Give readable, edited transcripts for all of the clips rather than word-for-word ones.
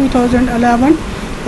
2011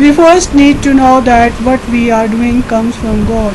We first need to know that what we are doing comes from God.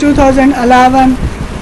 2011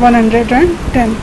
110,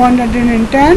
110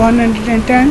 110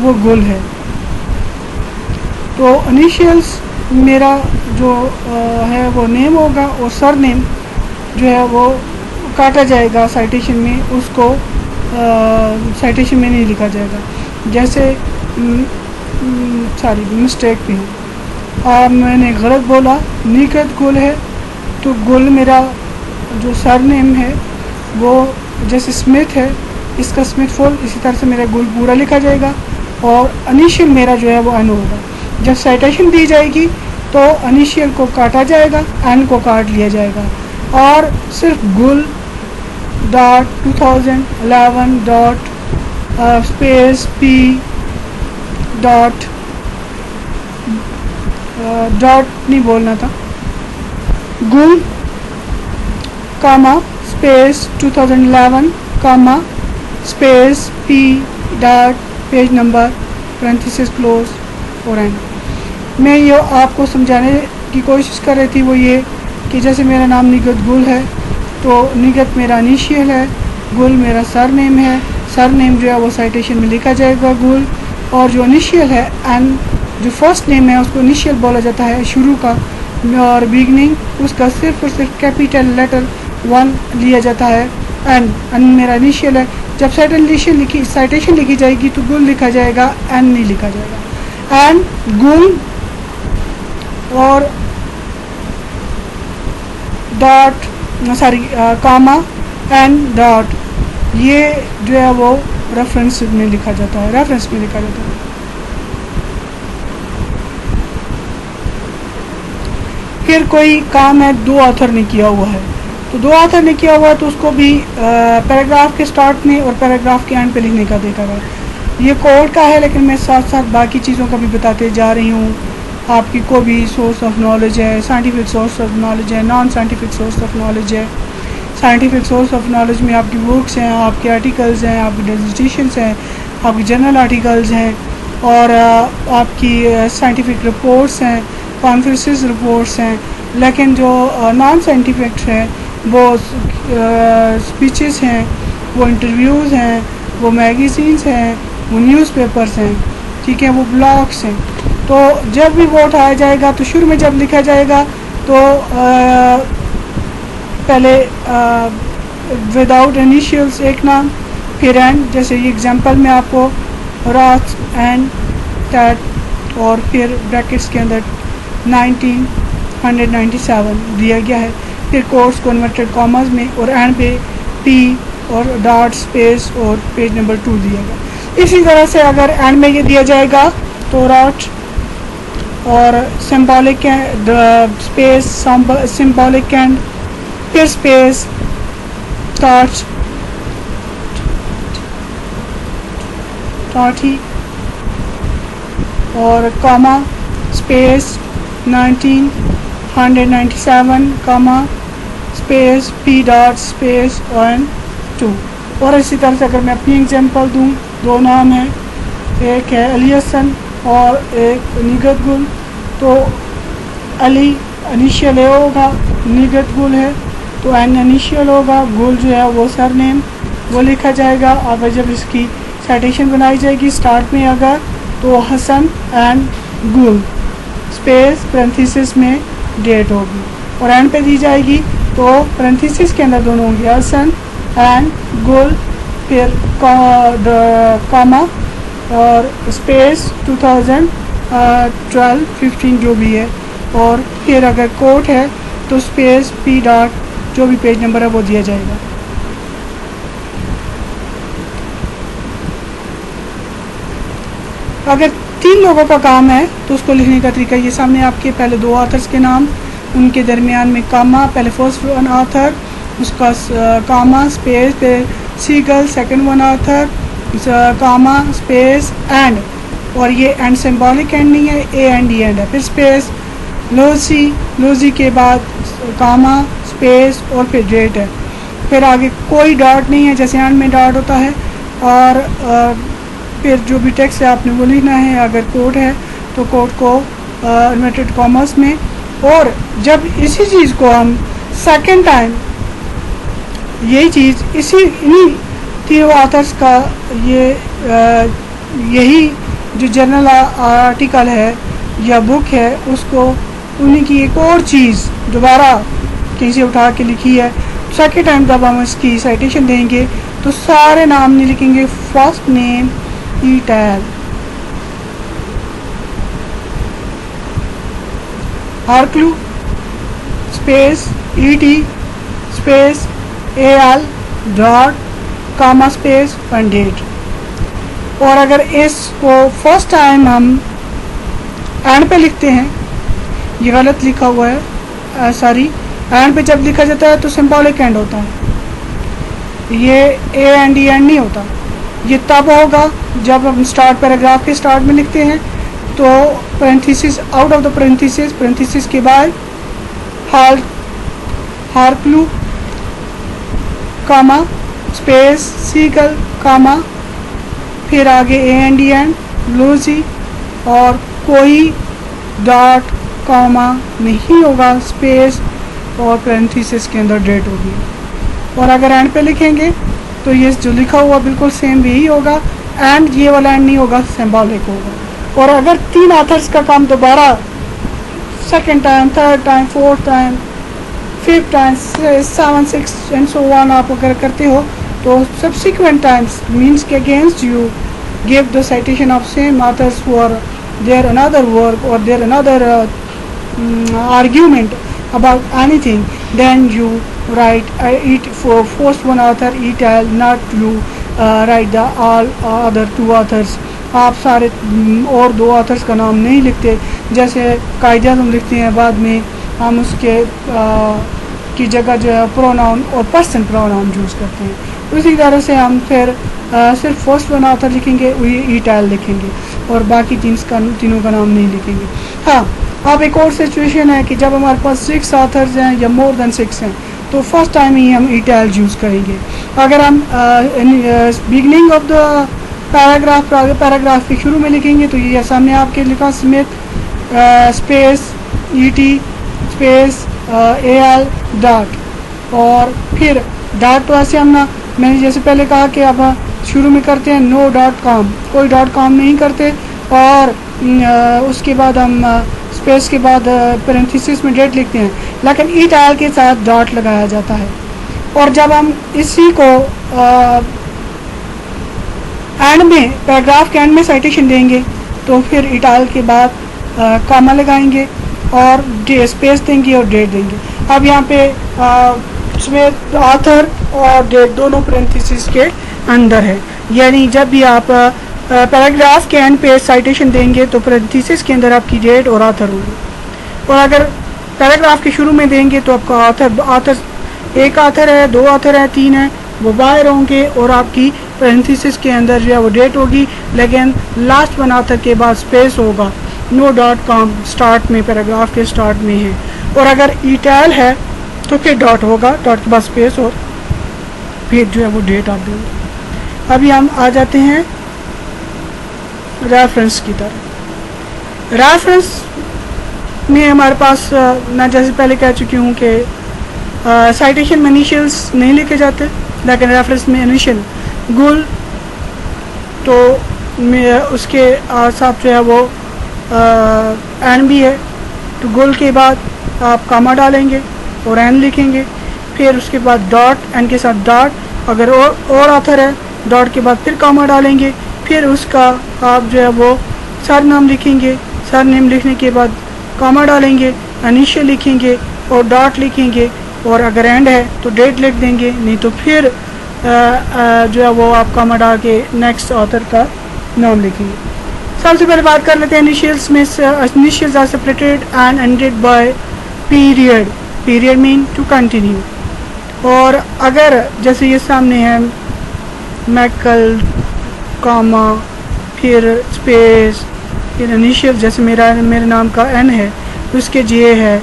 وہ گل ہے. تو انیشیلس میرا جو ہے وہ نیم ہوگا, اور سر نیم جو ہے وہ کاٹا جائے گا سائٹیشن میں, اس کو سائٹیشن میں نہیں لکھا جائے گا. جیسے ساری مسٹیک بھی ہے, میں نے غلط بولا, نگہت گل ہے تو گل میرا جو سر نیم ہے وہ جیسے اسمتھ ہے, اس کا اسمتھ فل, اسی طرح سے میرا گل پورا لکھا جائے گا, اور انیشیل میرا جو ہے وہ این ہوگا. جب سائٹیشن دی جائے گی تو انیشیل کو کاٹا جائے گا, این کو کاٹ لیا جائے گا, اور صرف Gul dot 2011 dot space P dot dot نہیں بولنا تھا, Gul comma space 2011 comma space P dot page number parenthesis close اور این. میں یہ آپ کو سمجھانے کی کوشش کر رہی تھی وہ یہ کہ جیسے میرا نام نگہت گل ہے تو نگہت میرا انیشیل ہے, گل میرا سر نیم ہے, سر نیم جو ہے وہ سائٹیشن میں لکھا جائے گا گل, اور جو انیشیل ہے این جو فرسٹ نیم ہے اس کو انیشیل بولا جاتا ہے, شروع کا, اور بگننگ اس کا صرف اور صرف کیپیٹل لیٹر 1 لیا جاتا ہے, این میرا انیشیل ہے. جب سائٹیشن لکھی جائے گی تو گل لکھا جائے گا, این نہیں لکھا جائے گا. این گل اور ڈاٹ کاما این ڈاٹ, یہ جو ہے وہ ریفرنس میں لکھا جاتا ہے, ریفرنس میں لکھا جاتا ہے. پھر کوئی کام ہے دو آتھر نے کیا ہوا ہے, تو دو آتھر نے کیا ہوا ہے تو اس کو بھی پیراگراف کے سٹارٹ میں اور پیراگراف کے اینڈ پہ لکھنے کا دیکھا گیا. یہ کوڈ کا ہے لیکن میں ساتھ ساتھ باقی چیزوں کا بھی بتاتے جا رہی ہوں. آپ کی کو بھی سورس آف نالج ہے, سائنٹیفک سورس آف نالج ہے, non scientific source of knowledge ہے. سائنٹیفک سورس آف نالج میں آپ کی بکس ہیں, آپ کے آرٹیکلز ہیں, آپ کی ڈیزرٹیشنس ہیں, آپ کی جرنل آرٹیکلز ہیں, اور آپ کی سائنٹیفک رپورٹس ہیں, کانفرنسز رپورٹس ہیں. لیکن جو نان سائنٹیفک ہیں وہ اسپیچز ہیں, وہ انٹرویوز ہیں, وہ میگزینس ہیں, وہ نیوز پیپرز ہیں, ٹھیک ہے, وہ بلاگس ہیں. تو جب بھی وہ اٹھایا جائے گا تو شروع میں جب لکھا جائے گا تو پہلے وداؤٹ انیشیلس ایک نام, پھر اینڈ, جیسے یہ ایگزامپل میں آپ کو رات اینڈ ٹیٹ اور پھر بریکٹس کے اندر 1997 دیا گیا ہے. پھر کوٹس کو انورٹڈ کاماز میں اور اینڈ پہ پی اور ڈاٹ اسپیس اور پیج نمبر 2 دیا گیا. اسی طرح سے اگر اینڈ میں یہ دیا جائے گا تو راٹ اور سمبولک اسپیس سمبولک اینڈ پھر اسپیس ٹاچ ٹاٹھی اور Cama space 1997 Cama space P dot space 1 2. اور اسی طرح سے اگر میں اپنی ایگزامپل دوں, دو نام ہیں, ایک ہے علی حسن اور ایک نگہت گل. تو علی انیشیل اے ہوگا, نگہت گل ہے تو این انیشیل ہوگا, گل جو ہے وہ سر نیم وہ لکھا جائے گا. اب جب اس کی سائٹیشن بنائی جائے گی اسٹارٹ میں اگر تو حسن اینڈ گل اسپیس پرنتھیسس میں ڈیٹ ہوگی, اور اینڈ پہ دی جائے گی تو پرنتھیسس کے اندر دونوں ہوں گے, حسن اینڈ گل, پھر کاما اور اسپیس 2012 15 جو بھی ہے, اور پھر اگر کوٹ ہے تو اسپیس پی ڈاٹ جو بھی پیج نمبر ہے وہ دیا جائے گا. اگر 3 لوگوں کا کام ہے تو اس کو لکھنے کا طریقہ یہ سامنے آپ کے, پہلے 2 آتھرس کے نام, ان کے درمیان میں کاما, پہلے فرسٹ ون آتھر اس کا کاما اسپیس, پھر سیگل second one author Cama space and, اور یہ اینڈ سمبولک اینڈ نہیں ہے, اے اینڈ ای اینڈ ہے, پھر اسپیس لوزی کے بعد کاما اسپیس اور پھر ڈیٹ ہے. پھر آگے کوئی ڈاٹ نہیں ہے جیسے اینڈ میں ڈاٹ ہوتا ہے, اور پھر جو بھی ٹیکسٹ ہے آپ نے وہ لکھنا ہے. اگر کوڈ ہے تو کوڈ کو انورٹڈ کامرس میں, اور جب اسی چیز کو ہم سیکنڈ ٹائم یہی چیز انہی 3 آتھرس کا یہ یہی جو جرنل آرٹیکل ہے یا بک ہے اس کو انہیں کی ایک اور چیز دوبارہ کہیں سے اٹھا کے لکھی ہے. سیکنڈ ٹائم جب ہم اس کی سائٹیشن دیں گے تو سارے نام نہیں لکھیں گے. فرسٹ نیم ایٹال, ہارکلو space E T space A L dot comma space one date. اور اگر اس کو فرسٹ ٹائم ہم اینڈ پہ لکھتے ہیں, یہ غلط لکھا ہوا ہے, ساری اینڈ پہ جب لکھا جاتا ہے تو سمبولک اینڈ ہوتا ہے, یہ اے اینڈ ای اینڈ نہیں ہوتا. یہ تب ہوگا جب ہم اسٹارٹ پیراگراف کے اسٹارٹ میں لکھتے ہیں تو پرنتھیسس آؤٹ آف دا پرنتھیسس کے بعد ہارکلو کاما اسپیس سیگل کاما پھر آگے اے اینڈ ای اینڈ لوزی اور کوئی ڈاٹ کاما نہیں ہوگا, اسپیس اور پرنتھیسس کے اندر ڈیٹ ہوگی. اور اگر اینڈ پہ لکھیں گے تو یہ جو لکھا ہوا بالکل سیم یہی ہوگا, اینڈ یہ والا اینڈ نہیں ہوگا, سمبولک ہوگا. اور اگر 3 آتھرس کا کام دوبارہ second time, third time, fourth time, fifth time, 7, 6 and so on آپ اگر کرتے ہو تو سبسیکوینٹ ٹائمس means کہ against you give the citation of same authors for their another work or their another argument about anything, then you write it for first one author etal, not you write the all other 2 authors. آپ سارے اور 2 authors کا نام نہیں لکھتے, جیسے قاعدہ ہم لکھتے ہیں بعد میں ہم اس کے کی جگہ جو ہے پروناؤن اور پرسن پروناؤن یوز کرتے ہیں. اسی طرح سے ہم پھر صرف فرسٹ ون آتھر لکھیں گے, ایٹال لکھیں گے اور باقی تینوں کا نام نہیں لکھیں گے. ہاں, اب ایک اور سچویشن ہے کہ جب ہمارے پاس 6 آتھرز ہیں یا مور دین 6 ہیں تو فرسٹ ٹائم ہی ہم ایٹال یوز کریں گے. اگر ہم بگننگ آف دا پیراگراف کے شروع میں لکھیں گے تو یہ سامنے آپ کے لکھا Smith space E T space A L dot, اور پھر ڈاٹ تو ایسے ہم میں نے جیسے پہلے کہا کہ اب شروع میں کرتے ہیں نو ڈاٹ کام, کوئی ڈاٹ کام نہیں کرتے, اور اس کے بعد ہم اسپیس کے بعد پیرنتھیسس میں ڈیٹ لکھتے ہیں, لیکن ایٹال کے ساتھ ڈاٹ لگایا جاتا ہے. اور جب ہم اسی کو اینڈ میں پیراگراف کے اینڈ میں سائٹیشن دیں گے تو پھر ایٹال کے بعد کاما لگائیں گے اور اسپیس دیں گے اور ڈیٹ دیں گے. اب یہاں پہ اس میں آتھر اور ڈیٹ دونوں پرنتھیسس کے اندر ہے, یعنی جب بھی آپ پیراگراف کے اینڈ پہ سائٹیشن دیں گے تو پرنتھیسس کے اندر آپ کی ڈیٹ اور آتھر ہوگی, اور اگر پیراگراف کے شروع میں دیں گے تو آپ کا آتھر 1 آتھر ہے, 2 آتھر ہے, 3 ہے, وہ باہر ہوں گے اور آپ کی پرنتھیسس کے اندر جو ہے وہ ڈیٹ ہوگی, لیکن لاسٹ ون آتھر کے بعد اسپیس ہوگا. نو ڈاٹ کام اسٹارٹ میں پیراگراف کے اسٹارٹ میں ہے, اور اگر ایٹال ہے تو پھر ڈاٹ ہوگا, ڈاٹ کے بعد اسپیس اور پھر جو ہے وہ ڈیٹ آپ دیں گے. ابھی ہم آ جاتے ہیں ریفرنس کی طرف. ریفرنس میں ہمارے پاس میں جیسے پہلے کہہ چکی ہوں کہ سائٹیشن میں انیشیلس نہیں لکھے جاتے, لیکن ریفرنس میں انیشیل گل تو اس کے ساتھ جو ہے وہ این بھی ہے, تو گل کے بعد آپ کاما ڈالیں گے اور این لکھیں گے, پھر اس کے بعد ڈاٹ, این کے ساتھ ڈاٹ, اگر اور آتھر ہے ڈاٹ کے بعد پھر کاما ڈالیں گے, پھر اس کا آپ جو ہے وہ سر نام لکھیں گے, سر نیم لکھنے کے بعد کاما ڈالیں گے, انیشیل لکھیں گے اور ڈاٹ لکھیں گے, اور اگر اینڈ ہے تو ڈیٹ لکھ دیں گے, نہیں تو پھر جو ہے وہ آپ کاما ڈال کے نیکسٹ آتھر کا نام لکھیں گے. سب سے پہلے بات کر لیتے ہیں انیشیلس میں. Initials are separated and ended by period. Period mean to continue. اور اگر جیسے یہ سامنے ہے میکل کاما پھر اسپیس پھر انیشیل, جیسے میرے نام کا این ہے اس کے جے ہے,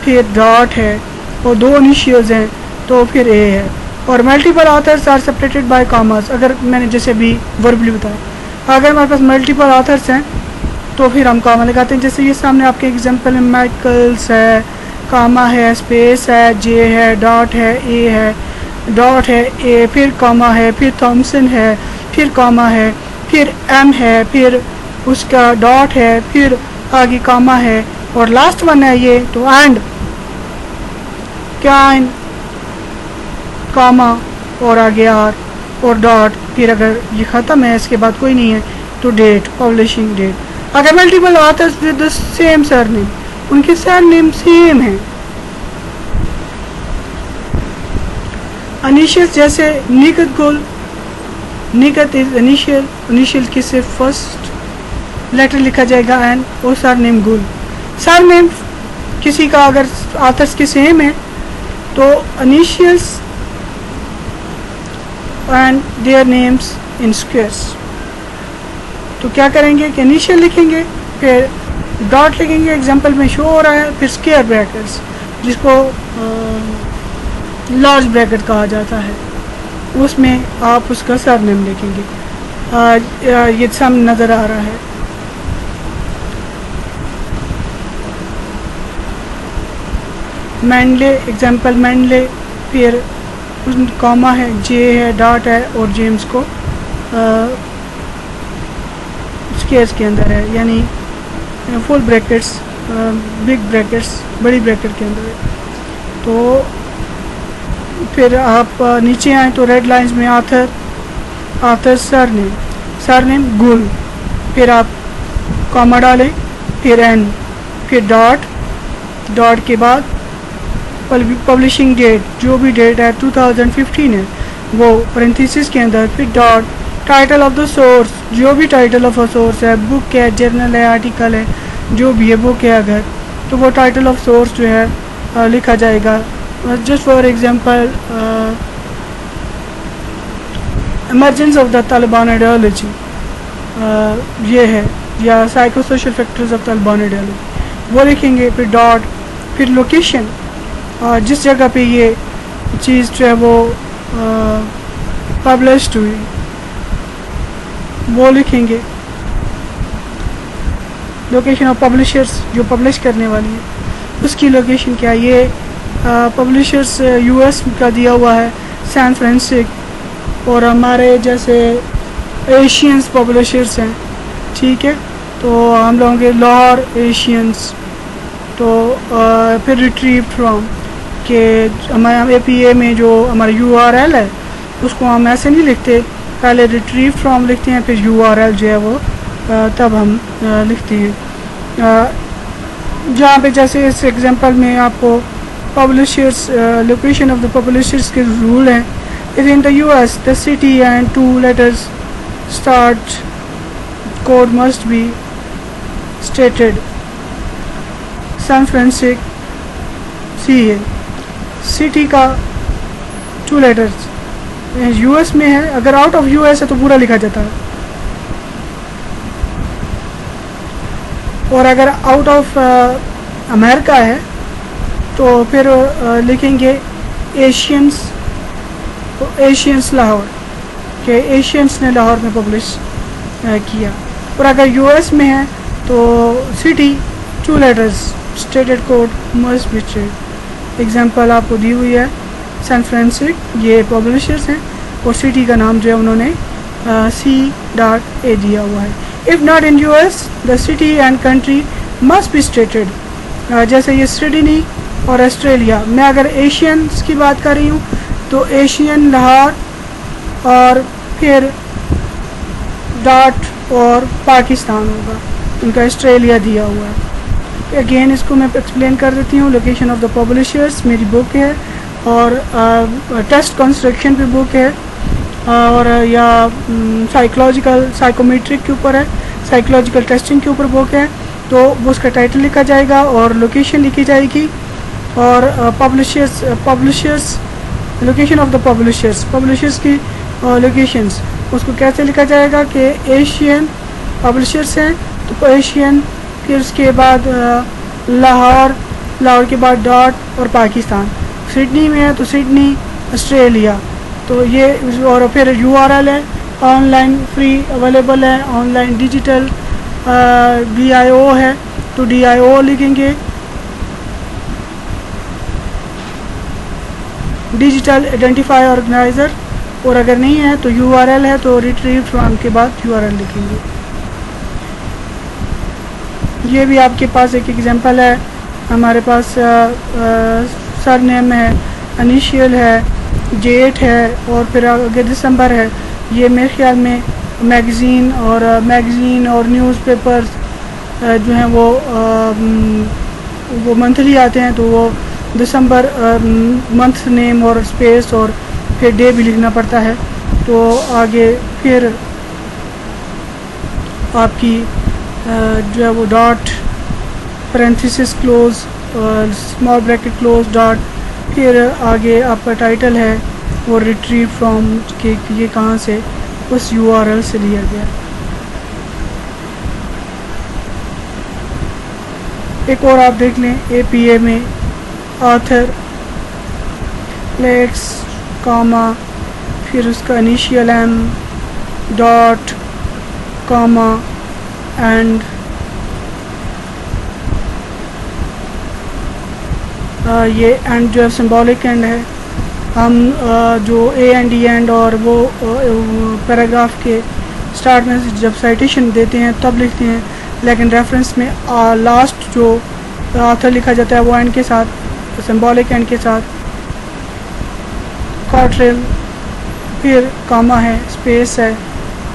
پھر ڈاٹ ہے اور 2 انیشیلز ہیں تو پھر اے ہے. اور multiple authors are separated by commas. اگر میں نے جیسے بھی وربلی بتایا, اگر ہمارے پاس ملٹیپل آتھرس ہیں تو پھر ہم کاما لگاتے ہیں. جیسے یہ سامنے آپ کے ایگزامپل میں مائیکلس ہے, کاما ہے, اسپیس ہے, جے ہے, ڈاٹ ہے, اے ہے, ڈاٹ ہے, اے, پھر کاما ہے, پھر تھامسن ہے, پھر کاما ہے, پھر ایم ہے، پھر اس کا ڈاٹ ہے، پھر آگے کاما ہے اور لاسٹ ون ہے یہ تو اینڈ کیا کاما اور آگے آر اور ڈاٹ، پھر اگر یہ ختم ہے اس کے بعد کوئی نہیں ہے تو ڈیٹ، پبلشنگ ڈیٹ. اگر multiple authors with the same surname, ان کے سر نیم سیم ہیں. انیشیل جیسے نکت گل، نکت از انیشیل، انیشیل کی سے فرسٹ لیٹر لکھا جائے گا این اور سر نیم گل. سر نیم کسی کا اگر آتھرس کے سیم ہے تو initials and their names in squares. تو کیا کریں گے کہ انیشیل لکھیں گے، پھر ڈاٹ لکھیں گے، ایگزامپل میں شو ہو رہا ہے، پھر اسکیئر بریکٹس جس کو لارج بریکٹ کہا جاتا ہے، اس میں آپ اس کا سر نیم لکھیں گے. یہ سم نظر آ رہا ہے. مینڈلے، ایگزامپل مینڈلے، پھر کاما ہے، جے ہے، ڈاٹ ہے اور جیمس کو اسکیئرس کے اندر ہے، یعنی فل بریکٹس، بگ بریکٹس، بڑی بریکٹ کے اندر ہے. تو پھر آپ نیچے آئیں تو ریڈ لائنز میں آتھر سر نیم گل، پھر آپ کاما ڈالیں، پھر این، پھر ڈاٹ کے بعد پبلشنگ ڈیٹ، جو بھی ڈیٹ ہے 2015 ہے وہ پرنتھیسس کے اندر، پھر dot title of the source, جو بھی ٹائٹل آف سورس ہے، بک ہے، جرنل ہے، آرٹیکل ہے، جو بھی ہے، بک ہے اگر تو وہ ٹائٹل آف سورس جو ہے لکھا جائے گا. Just for example emergence of the Taliban ideology یہ ہے، یا psycho social factors of Taliban ideology, وہ لکھیں گے. پھر ڈاٹ، پھر لوکیشن، جس جگہ پہ یہ چیز جو ہے وہ پبلشڈ ہوئی وہ لکھیں گے. لوکیشن آف پبلشرز، جو پبلش کرنے والی ہے اس کی لوکیشن کیا ہے. یہ پبلشرز یو ایس کا دیا ہوا ہے سین فرانسسکو، اور ہمارے جیسے ایشینز پبلشرز ہیں، ٹھیک ہے، تو ہم لوگوں کے لاہور ایشینز. تو پھر ریٹریو فرام، کہ ہمارے اے پی اے میں جو ہمارا یو آر ایل ہے اس کو ہم ایسے نہیں لکھتے، پہلے ریٹریو فرام لکھتے ہیں، پھر یو آر ایل جو ہے وہ تب ہم لکھتے ہیں. جہاں پہ جیسے اس ایگزامپل میں آپ کو publishers, location of the publishers کے رول ہیں. Is in the U S the city and 2 letters state code must be stated. San Francisco C ہے، سٹی کا 2 letters یو ایس میں ہے، اگر آؤٹ آف یو ایس ہے تو پورا لکھا جاتا ہے، اور اگر آؤٹ آف امریکہ ہے تو پھر لکھیں گے ایشینس لاہور، کہ ایشینس نے لاہور میں پبلش کیا. اور اگر یو ایس میں ہے تو city 2 letters stated code must be check. Example آپ کو دی ہوئی ہے سین فرانسسکو، یہ پبلشرز ہیں، اور سٹی کا نام جو ہے انہوں نے C.A دیا ہوا ہے. If not in U S the city and country must be stated. جیسے یہ سڈنی اور آسٹریلیا میں اگر ایشینس کی بات کر رہی ہوں تو ایشین لاہور، اور پھر ڈاٹ اور پاکستان ہوگا، ان کا آسٹریلیا دیا ہوا ہے. اگین اس کو میں ایکسپلین کر دیتی ہوں. لوکیشن آف دا پبلشرز میری بک ہے، اور ٹیسٹ کنسٹرکشن پہ بک ہے، اور یا سائیکومیٹرک کے اوپر ہے، سائیکولوجیکل ٹیسٹنگ کے اوپر بک ہے، تو وہ اس کا ٹائٹل لکھا جائے گا اور لوکیشن لکھی جائے گی. اور publishers location of the publishers کی لوکیشنز، اس کو کیسے لکھا جائے گا کہ ایشین پبلشرز ہیں تو ایشین، پھر اس کے بعد لاہور کے بعد ڈاٹ اور پاکستان. سڈنی میں ہے تو سڈنی آسٹریلیا، تو یہ، اور پھر یو آر ایل ہے، آن لائن فری اویلیبل ہے، آن لائن ڈیجیٹل DIO ہے تو DIO لکھیں گے، ڈیجیٹل آئیڈینٹیفائی آرگنائزر. اور اگر نہیں ہے تو URL ہے تو ریٹریو فرام کے بعد URL لکھیں گے. یہ بھی آپ کے پاس ایک ایگزامپل ہے. ہمارے پاس سر نیم ہے, انیشیل ہے, ڈیٹ ہے اور پھر آگے دسمبر ہے. یہ میرے خیال میں میگزین اور نیوز پیپرز جو ہیں وہ منتھلی آتے ہیں, تو وہ دسمبر منتھ نیم اور اسپیس اور پھر ڈے بھی لکھنا پڑتا ہے. تو آگے پھر آپ کی جو ہے وہ dot parenthesis close small bracket close dot, پھر آگے آپ کا ٹائٹل ہے وہ ریٹریو فرام کہ یہ کہاں سے اس URL سے لیا گیا. ایک اور آپ دیکھ لیں APA میں آتھر پلیکس کاما پھر اس کا initial M dot Cama and یہ اینڈ جو ہے سمبولک اینڈ ہے. ہم جو A اینڈ E اینڈ اور وہ پیراگراف کے سٹارٹ میں جب سائٹیشن دیتے ہیں تب لکھتے ہیں, لیکن ریفرنس میں لاسٹ جو آتھر لکھا جاتا ہے وہ اینڈ کے ساتھ, سمبولک اینڈ کے ساتھ. کارٹریل پھر کاما ہے, اسپیس ہے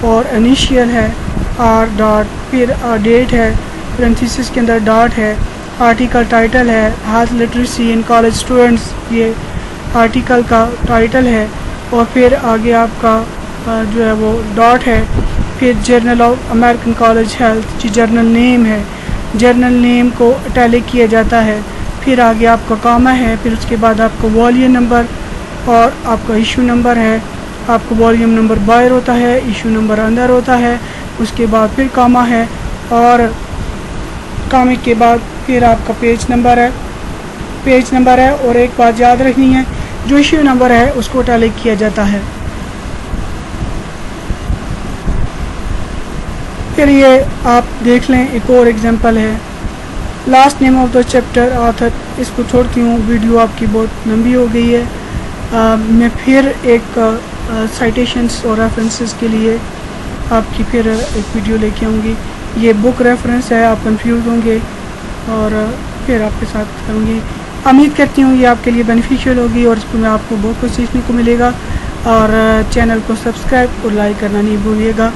اور انیشیل ہے R ڈاٹ, پھر ڈیٹ ہے, پرنتھیسس کے اندر ڈاٹ ہے, آرٹیکل ٹائٹل ہے health literacy in college students, یہ آرٹیکل کا ٹائٹل ہے. اور پھر آگے آپ کا جو ہے وہ ڈاٹ ہے, پھر journal of American college health, journal name ہے, جرنل نیم کو اٹیلک کیا جاتا ہے. پھر آگے آپ کا کاما ہے, پھر اس کے بعد آپ کا والیوم نمبر اور آپ کا ایشو نمبر ہے. آپ کو والیوم نمبر باہر ہوتا ہے, ایشو نمبر اندر ہوتا ہے. اس کے بعد پھر کاما ہے اور کامے کے بعد پھر آپ کا پیج نمبر ہے. اور ایک بات یاد رکھنی ہے, جو ایشو نمبر ہے اس کو اٹیلک کیا جاتا ہے. پھر یہ آپ دیکھ لیں ایک اور ایگزامپل ہے, last name of the chapter author. اس کو چھوڑتی ہوں, ویڈیو آپ کی بہت لمبی ہو گئی ہے. میں پھر ایک سائٹیشنس اور ریفرنسز کے لیے آپ کی پھر ایک ویڈیو لے کے آؤں گی. یہ بک ریفرنس ہے, آپ کنفیوز ہوں گے اور پھر آپ کے ساتھ کروں گی. امید کرتی ہوں یہ آپ کے لیے بینیفیشیل ہوگی اور اس میں آپ کو بہت کچھ سیکھنے کو ملے گا. اور چینل کو سبسکرائب اور لائک کرنا نہیں بھولیے گا.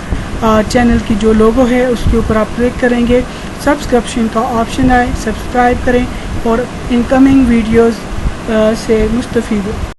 چینل کی جو لوگو ہے اس کے اوپر آپ کلک کریں گے, سبسکرپشن کا آپشن آئے, سبسکرائب کریں اور انکمنگ ویڈیوز سے مستفید ہو.